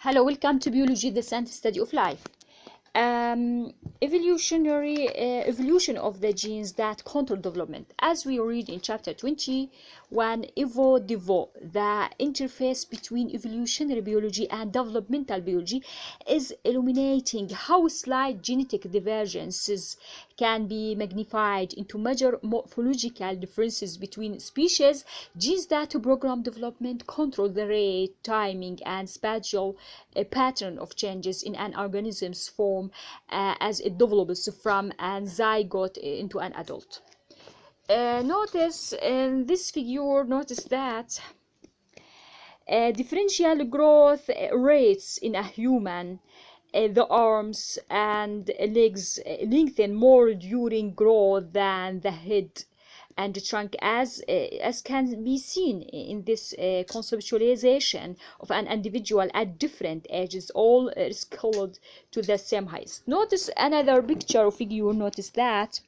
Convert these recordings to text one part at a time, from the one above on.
Hello, welcome to Biology, the science study of life. Evolution of the genes that control development. As we read in chapter 21, Evo-Devo, the interface between evolutionary biology and developmental biology, is illuminating how slight genetic divergences can be magnified into major morphological differences between species. Genes that program development control the rate, timing, and spatial pattern of changes in an organism's form as it develops from a zygote into an adult. Notice in this figure, notice that differential growth rates in a human, the arms and legs lengthen more during growth than the head and the trunk, as can be seen in this conceptualization of an individual at different ages, all scaled to the same height. Notice another picture or figure. Notice that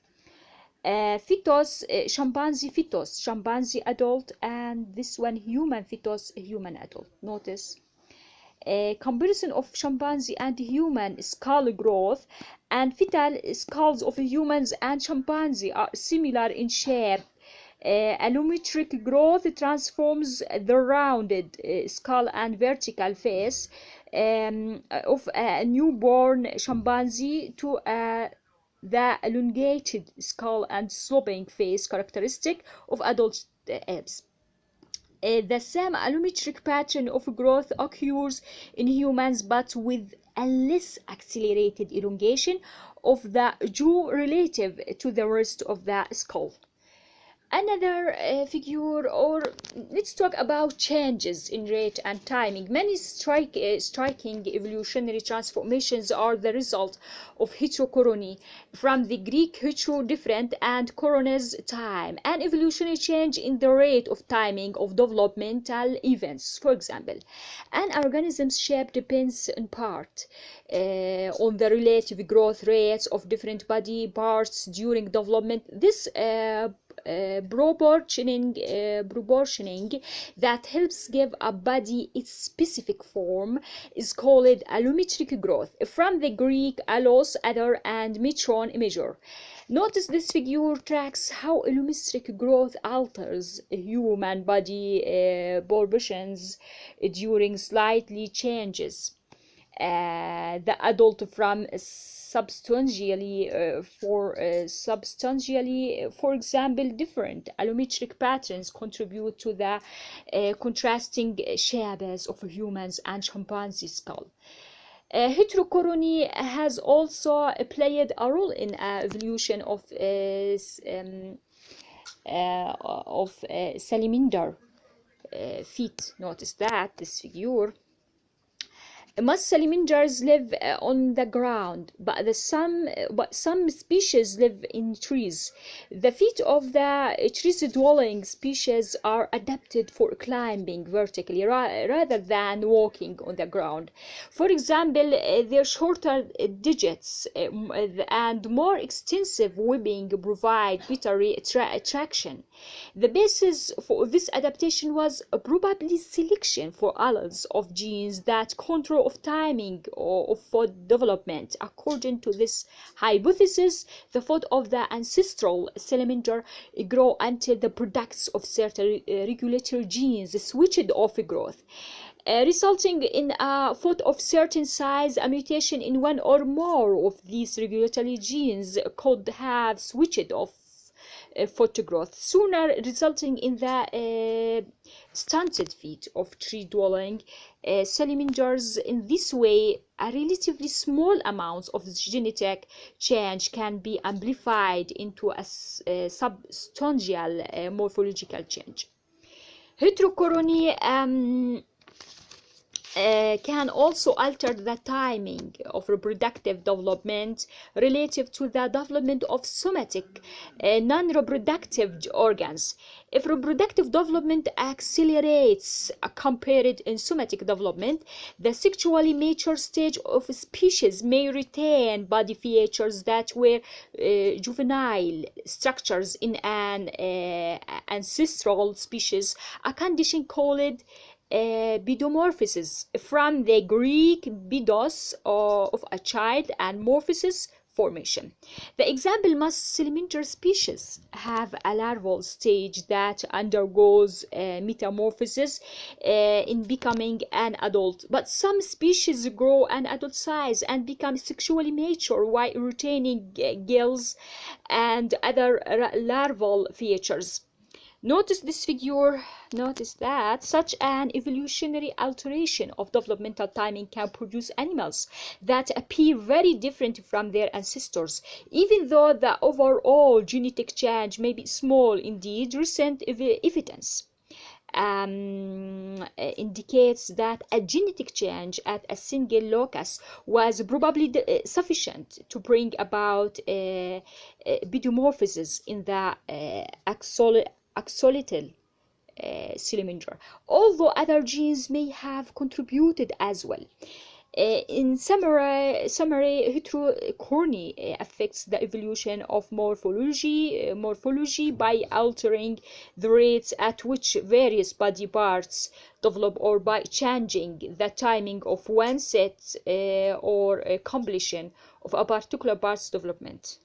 fetus, chimpanzee adult, and this one human fetus, human adult. Notice comparison of chimpanzee and human skull growth, and fetal skulls of humans and chimpanzee are similar in shape. Allometric growth transforms the rounded skull and vertical face of a newborn chimpanzee to the elongated skull and sloping face characteristic of adult apes. The same allometric pattern of growth occurs in humans, but with a less accelerated elongation of the jaw relative to the rest of the skull. Another figure, or let's talk about changes in rate and timing. Many striking evolutionary transformations are the result of heterochromy, from the Greek hetero, different, and chronos, time, an evolutionary change in the rate of timing of developmental events. For example, an organism's shape depends in part on the relative growth rates of different body parts during development. This proportioning that helps give a body its specific form is called allometric growth, from the Greek allos, other, and metron, measure. Notice this figure tracks how allometric growth alters human body proportions during slightly changes. The adult from substantially, for example, different allometric patterns contribute to the contrasting shapes of humans and chimpanzee skull. Heterochromy has also played a role in evolution of salamander feet. Notice that this figure. Most salamanders live on the ground, but some species live in trees. The feet of the tree-dwelling species are adapted for climbing vertically rather than walking on the ground. For example, their shorter digits and more extensive webbing provide better traction. The basis for this adaptation was probably selection for alleles of genes that control of timing of foot development. According to this hypothesis, the foot of the ancestral salamander grow until the products of certain regulatory genes switched off growth, resulting in a foot of certain size. A mutation in one or more of these regulatory genes could have switched off foot growth sooner, resulting in the stunted feet of tree-dwelling salamanders. In this way, a relatively small amount of genetic change can be amplified into a substantial morphological change. Heterochromy can also alter the timing of reproductive development relative to the development of somatic non-reproductive organs. If reproductive development accelerates compared in somatic development, the sexually mature stage of a species may retain body features that were juvenile structures in an ancestral species, a condition called Bidomorphosis, from the Greek bidos, of a child, and morphosis, formation. The example, most salamander species have a larval stage that undergoes metamorphosis in becoming an adult, but some species grow an adult size and become sexually mature while retaining gills and other larval features. Notice this figure. Notice that such an evolutionary alteration of developmental timing can produce animals that appear very different from their ancestors. Even though the overall genetic change may be small, indeed, recent evidence indicates that a genetic change at a locus was probably sufficient to bring about bidomorphosis in the axolotl salamander, although other genes may have contributed as well. In summary, heterochromy affects the evolution of morphology by altering the rates at which various body parts develop, or by changing the timing of one set or completion of a particular part's development.